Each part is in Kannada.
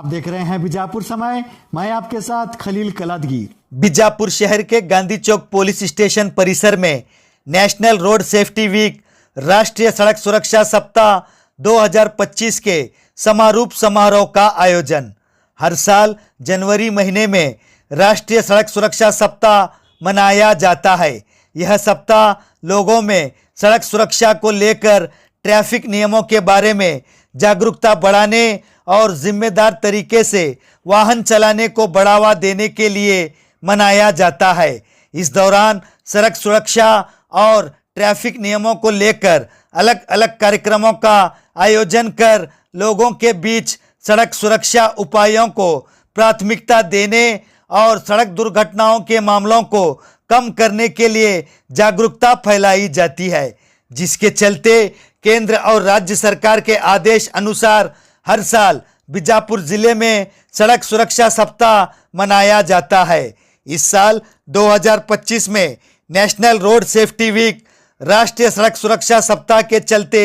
आप देख रहे हैं बीजापुर समय। मैं आपके साथ खलील कलादगी। बीजापुर शहर के गांधी चौक पुलिस स्टेशन परिसर में नेशनल रोड सेफ्टी वीक राष्ट्रीय सड़क सुरक्षा सप्ताह 2025 के समारोप समारोह का आयोजन। हर साल जनवरी महीने में राष्ट्रीय सड़क सुरक्षा सप्ताह मनाया जाता है। यह सप्ताह लोगों में सड़क सुरक्षा को लेकर ट्रैफिक नियमों के बारे में जागरूकता बढ़ाने और जिम्मेदार तरीके से वाहन चलाने को बढ़ावा देने के लिए मनाया जाता है। इस दौरान सड़क सुरक्षा और ट्रैफिक नियमों को लेकर अलग अलग कार्यक्रमों का आयोजन कर लोगों के बीच सड़क सुरक्षा उपायों को प्राथमिकता देने और सड़क दुर्घटनाओं के मामलों को कम करने के लिए जागरूकता फैलाई जाती है, जिसके चलते केंद्र और राज्य सरकार के आदेश अनुसार हर साल बीजापुर जिले में सड़क सुरक्षा सप्ताह मनाया जाता है। इस साल 2025 में नेशनल रोड सेफ्टी वीक राष्ट्रीय सड़क सुरक्षा सप्ताह के चलते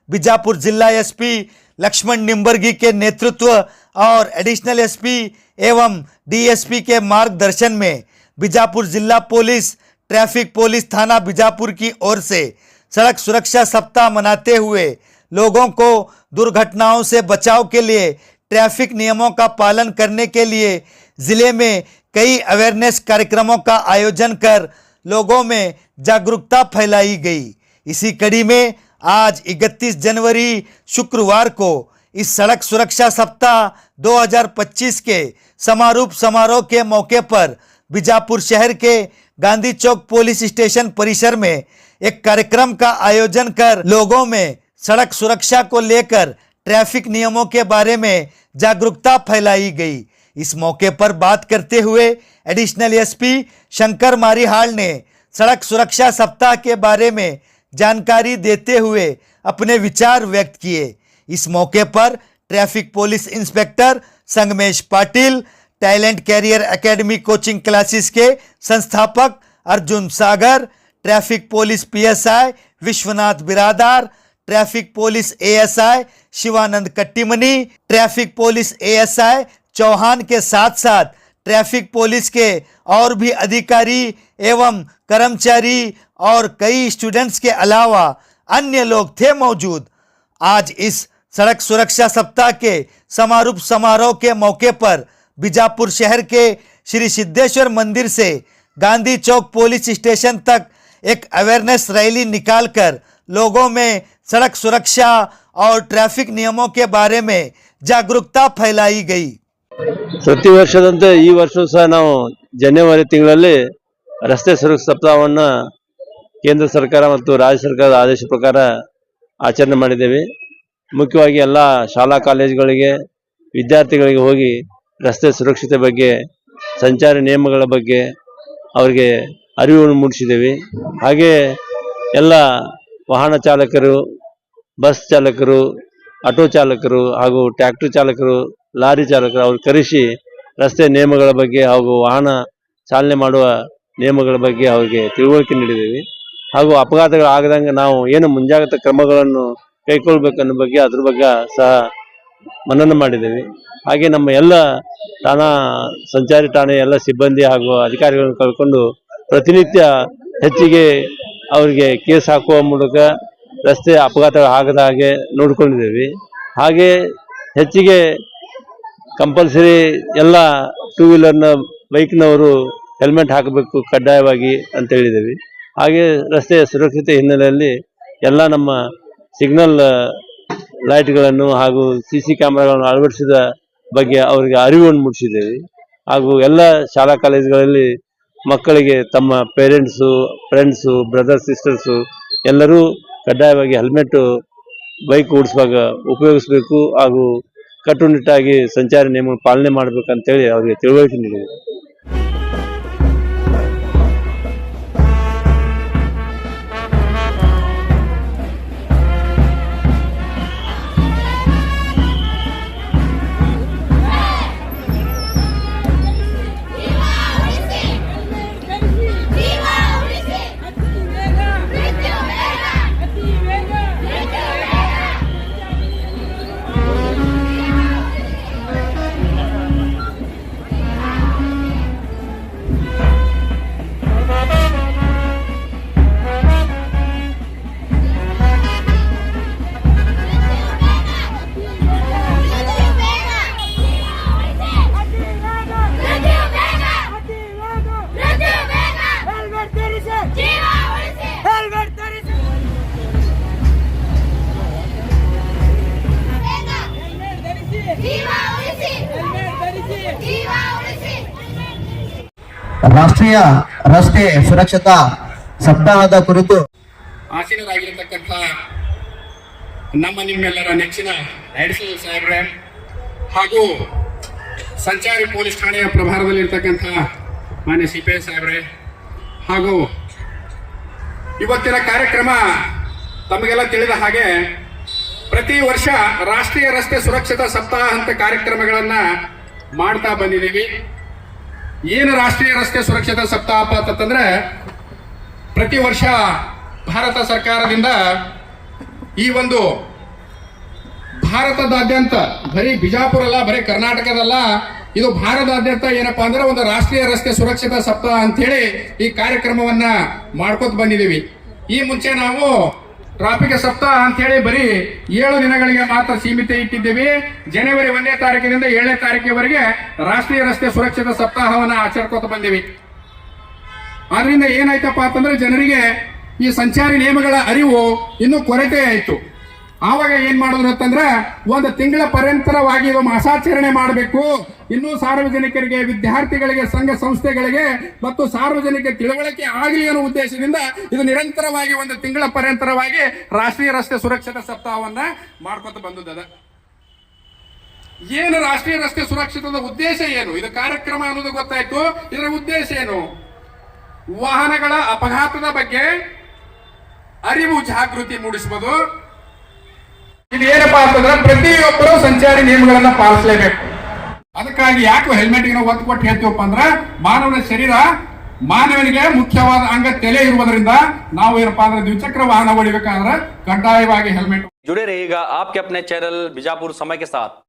बीजापुर जिला एसपी लक्ष्मण निम्बर्गी के नेतृत्व और एडिशनल एसपी एवं डीएसपी के मार्गदर्शन में बीजापुर जिला पुलिस ट्रैफिक पुलिस थाना बीजापुर की ओर से सड़क सुरक्षा सप्ताह मनाते हुए लोगों को दुर्घटनाओं से बचाव के लिए ट्रैफिक नियमों का पालन करने के लिए जिले में कई अवेयरनेस कार्यक्रमों का आयोजन कर लोगों में जागरूकता फैलाई गई। इसी कड़ी में आज 31 जनवरी शुक्रवार को इस सड़क सुरक्षा सप्ताह 2025 के समारोप समारोह के मौके पर बीजापुर शहर के गांधी चौक पुलिस स्टेशन परिसर में एक कार्यक्रम का आयोजन कर लोगों में सड़क सुरक्षा को लेकर ट्रैफिक नियमों के बारे में जागरूकता फैलाई गई। इस मौके पर बात करते हुए एडिशनल एसपी शंकर मारीहाल ने सड़क सुरक्षा सप्ताह के बारे में जानकारी देते हुए अपने विचार व्यक्त किए। इस मौके पर traffic police inspector Sangamesh Patil, talent career academy coaching classes के संस्थापक Arjun Sagar, traffic police PSI Vishwanath Biradar, traffic police ASI Shivanand Kattimani, traffic police ASI Chauhan के साथ साथ ट्रैफिक पुलिस के और भी अधिकारी एवं कर्मचारी और कई स्टूडेंट्स के अलावा अन्य लोग थे मौजूद। आज इस सड़क सुरक्षा सप्ताह के समारोप समारोह के मौके पर बीजापुर शहर के श्री सिद्धेश्वर मंदिर से गांधी चौक पुलिस स्टेशन तक एक अवेयरनेस रैली निकालकर लोगों में सड़क सुरक्षा और ट्रैफिक नियमों के बारे में जागरूकता फैलाई गई। ಪ್ರತಿ ವರ್ಷದಂತೆ ಈ ವರ್ಷವೂ ಸಹ ನಾವು ಜನವರಿ ತಿಂಗಳಲ್ಲಿ ರಸ್ತೆ ಸುರಕ್ಷಾ ಸಪ್ತಾಹವನ್ನು ಕೇಂದ್ರ ಸರ್ಕಾರ ಮತ್ತು ರಾಜ್ಯ ಸರ್ಕಾರದ ಆದೇಶ ಪ್ರಕಾರ ಆಚರಣೆ ಮಾಡಿದ್ದೇವೆ। ಮುಖ್ಯವಾಗಿ ಎಲ್ಲ ಶಾಲಾ ಕಾಲೇಜುಗಳಿಗೆ ವಿದ್ಯಾರ್ಥಿಗಳಿಗೆ ಹೋಗಿ ರಸ್ತೆ ಸುರಕ್ಷತೆ ಬಗ್ಗೆ ಸಂಚಾರ ನಿಯಮಗಳ ಬಗ್ಗೆ ಅವರಿಗೆ ಅರಿವನ್ನು ಮೂಡಿಸಿದ್ದೇವೆ। ಹಾಗೆ ಎಲ್ಲ ವಾಹನ ಚಾಲಕರು, ಬಸ್ ಚಾಲಕರು, ಆಟೋ ಚಾಲಕರು ಹಾಗೂ ಟ್ರ್ಯಾಕ್ಟರ್ ಚಾಲಕರು, ಲಾರಿ ಚಾಲಕರು ಅವರು ಕರೆಸಿ ರಸ್ತೆ ನಿಯಮಗಳ ಬಗ್ಗೆ ಹಾಗೂ ವಾಹನ ಚಾಲನೆ ಮಾಡುವ ನಿಯಮಗಳ ಬಗ್ಗೆ ಅವರಿಗೆ ತಿಳುವಳಿಕೆ ನೀಡಿದ್ದೇವೆ। ಹಾಗೂ ಅಪಘಾತಗಳಾಗದಂಗೆ ನಾವು ಏನು ಮುಂಜಾಗ್ರತಾ ಕ್ರಮಗಳನ್ನು ಕೈಗೊಳ್ಳಬೇಕನ್ನೋ ಬಗ್ಗೆ ಅದ್ರ ಬಗ್ಗೆ ಸಹ ಮನನ ಮಾಡಿದ್ದೇವೆ। ಹಾಗೆ ನಮ್ಮ ಎಲ್ಲ ಠಾಣಾ ಸಂಚಾರಿ ಠಾಣೆ ಎಲ್ಲ ಸಿಬ್ಬಂದಿ ಹಾಗೂ ಅಧಿಕಾರಿಗಳನ್ನು ಕಳ್ಕೊಂಡು ಪ್ರತಿನಿತ್ಯ ಹೆಚ್ಚಿಗೆ ಅವರಿಗೆ ಕೇಸ್ ಹಾಕುವ ಮೂಲಕ ರಸ್ತೆ ಅಪಘಾತಗಳಾಗದ ಹಾಗೆ ನೋಡಿಕೊಂಡಿದ್ದೇವೆ। ಹಾಗೆ ಹೆಚ್ಚಿಗೆ ಕಂಪಲ್ಸರಿ ಎಲ್ಲ ಟೂ ವೀಲರ್ನ ಬೈಕ್ನವರು ಹೆಲ್ಮೆಟ್ ಹಾಕಬೇಕು ಕಡ್ಡಾಯವಾಗಿ ಅಂತ ಹೇಳಿದ್ದೇವೆ। ಹಾಗೆ ರಸ್ತೆಯ ಸುರಕ್ಷತೆ ಹಿನ್ನೆಲೆಯಲ್ಲಿ ಎಲ್ಲ ನಮ್ಮ ಸಿಗ್ನಲ್ ಲೈಟ್ಗಳನ್ನು ಹಾಗೂ CC ಕ್ಯಾಮೆರಾಗಳನ್ನು ಅಳವಡಿಸಿದ ಬಗ್ಗೆ ಅವರಿಗೆ ಅರಿವನ್ನು ಮೂಡಿಸಿದ್ದೇವೆ। ಹಾಗೂ ಎಲ್ಲ ಶಾಲಾ ಕಾಲೇಜುಗಳಲ್ಲಿ ಮಕ್ಕಳಿಗೆ ತಮ್ಮ ಪೇರೆಂಟ್ಸು, ಫ್ರೆಂಡ್ಸು, ಬ್ರದರ್ಸ್, ಸಿಸ್ಟರ್ಸು ಎಲ್ಲರೂ ಕಡ್ಡಾಯವಾಗಿ ಹೆಲ್ಮೆಟ್ ಬೈಕ್ ಓಡಿಸುವಾಗ ಉಪಯೋಗಿಸಬೇಕು ಹಾಗೂ ಕಟ್ಟುನಿಟ್ಟಾಗಿ ಸಂಚಾರಿ ನಿಯಮ ಪಾಲನೆ ಮಾಡಬೇಕಂತೇಳಿ ಅವರಿಗೆ ತಿಳುವಳಿಕೆ ನೀಡಿದೆ। ರಾಷ್ಟ್ರೀಯ ರಸ್ತೆ ಸುರಕ್ಷತಾ ಸಪ್ತಾಹದ ಕುರಿತು ಆಸೀನರಾಗಿರತಕ್ಕಂಥ ನಮ್ಮ ನಿಮ್ಮೆಲ್ಲರ ನೆಚ್ಚಿನ ಅಡಿಷನಲ್ ಸಾಹೇಬ್ರೆ ಹಾಗೂ ಸಂಚಾರಿ ಪೊಲೀಸ್ ಠಾಣೆಯ ಪ್ರಭಾರದಲ್ಲಿರ್ತಕ್ಕಂಥ ಮಾನ್ಯ CPI ಸಾಹೇಬ್ರೆ ಹಾಗೂ ಇವತ್ತಿನ ಕಾರ್ಯಕ್ರಮ ತಮಗೆಲ್ಲ ತಿಳಿದ ಹಾಗೆ ಪ್ರತಿ ವರ್ಷ ರಾಷ್ಟ್ರೀಯ ರಸ್ತೆ ಸುರಕ್ಷತಾ ಸಪ್ತಾಹ ಅಂತ ಕಾರ್ಯಕ್ರಮಗಳನ್ನ ಮಾಡ್ತಾ ಬಂದಿದ್ದೀವಿ. ಏನು ರಾಷ್ಟ್ರೀಯ ರಸ್ತೆ ಸುರಕ್ಷತಾ ಸಪ್ತಾಹ ಅಂತಂದ್ರೆ ಪ್ರತಿ ವರ್ಷ ಭಾರತ ಸರ್ಕಾರದಿಂದ ಈ ಒಂದು ಭಾರತದಾದ್ಯಂತ ಬರೀ ಬಿಜಾಪುರ ಅಲ್ಲ, ಬರೀ ಕರ್ನಾಟಕದಲ್ಲ, ಇದು ಭಾರತದಾದ್ಯಂತ ಏನಪ್ಪಾ ಅಂದ್ರೆ ಒಂದು ರಾಷ್ಟ್ರೀಯ ರಸ್ತೆ ಸುರಕ್ಷತಾ ಸಪ್ತಾಹ ಅಂತೇಳಿ ಈ ಕಾರ್ಯಕ್ರಮವನ್ನ ಮಾಡ್ಕೊತ ಬಂದಿದ್ದೀವಿ. ಈ ಮುಂಚೆ ನಾವು ಟ್ರಾಫಿಕ್ ಸಪ್ತಾಹ ಅಂತೇಳಿ ಬರೀ 7 ದಿನಗಳಿಗೆ ಮಾತ್ರ ಸೀಮಿತ ಇಟ್ಟಿದ್ದೀವಿ. ಜನವರಿ 1ನೇ ತಾರೀಕಿನಿಂದ 7ನೇ ತಾರೀಕಿನವರೆಗೆ ರಾಷ್ಟ್ರೀಯ ರಸ್ತೆ ಸುರಕ್ಷತಾ ಸಪ್ತಾಹವನ್ನ ಆಚರಿಸ್ಕೊತ ಬಂದಿವಿ. ಆದ್ರಿಂದ ಏನಾಯ್ತಪ್ಪ ಅಂತಂದ್ರೆ ಜನರಿಗೆ ಈ ಸಂಚಾರಿ ನಿಯಮಗಳ ಅರಿವು ಇನ್ನೂ ಕೊರತೆ ಆಯ್ತು. ಆವಾಗ ಏನ್ ಮಾಡಿದ್ರು ಅಂತಂದ್ರೆ ಒಂದು ತಿಂಗಳ ಪರ್ಯಂತರವಾಗಿ ಇದು ಮಾಸಾಚರಣೆ ಮಾಡಬೇಕು, ಇನ್ನೂ ಸಾರ್ವಜನಿಕರಿಗೆ, ವಿದ್ಯಾರ್ಥಿಗಳಿಗೆ, ಸಂಘ ಸಂಸ್ಥೆಗಳಿಗೆ ಮತ್ತು ಸಾರ್ವಜನಿಕ ತಿಳುವಳಿಕೆ ಆಗಲಿ ಅನ್ನೋ ಉದ್ದೇಶದಿಂದ ಇದು ನಿರಂತರವಾಗಿ ಒಂದು ತಿಂಗಳ ಪರ್ಯಂತರವಾಗಿ ರಾಷ್ಟ್ರೀಯ ರಸ್ತೆ ಸುರಕ್ಷತಾ ಸಪ್ತಾಹವನ್ನ ಮಾಡ್ಕೊತ ಬಂದದ. ಏನು ರಾಷ್ಟ್ರೀಯ ರಸ್ತೆ ಸುರಕ್ಷಿತದ ಉದ್ದೇಶ ಏನು, ಇದು ಕಾರ್ಯಕ್ರಮ ಅನ್ನೋದು ಗೊತ್ತಾಯ್ತು. ಇದರ ಉದ್ದೇಶ ಏನು? ವಾಹನಗಳ ಅಪಘಾತದ ಬಗ್ಗೆ ಅರಿವು ಜಾಗೃತಿ ಮೂಡಿಸಬಹುದು. ಇದು ಏನಪ್ಪಾ ಅಂತಂದ್ರೆ ಪ್ರತಿಯೊಬ್ಬರು ಸಂಚಾರಿ ನಿಯಮಗಳನ್ನ ಪಾಲಿಸಲೇಬೇಕು. ಅದಕ್ಕಾಗಿ ಯಾಕೆ ಹೆಲ್ಮೆಟ್ ಗೆ ಒತ್ತು ಕೊಟ್ಟು ಹೇಳ್ತೀವಪ್ಪ ಅಂದ್ರೆ ಮಾನವನ ಶರೀರ, ಮಾನವನಿಗೆ ಮುಖ್ಯವಾದ ಅಂಗ ತಲೆ ಇರುವುದರಿಂದ ನಾವು ಏನಪ್ಪಾ ಅಂದ್ರೆ ದ್ವಿಚಕ್ರ ವಾಹನ ಓಡಿಬೇಕಾದ್ರೆ ಕಡ್ಡಾಯವಾಗಿ ಹೆಲ್ಮೆಟ್. जुड़े रहिएगा आपके अपने चैनल बीजापुर समय के साथ।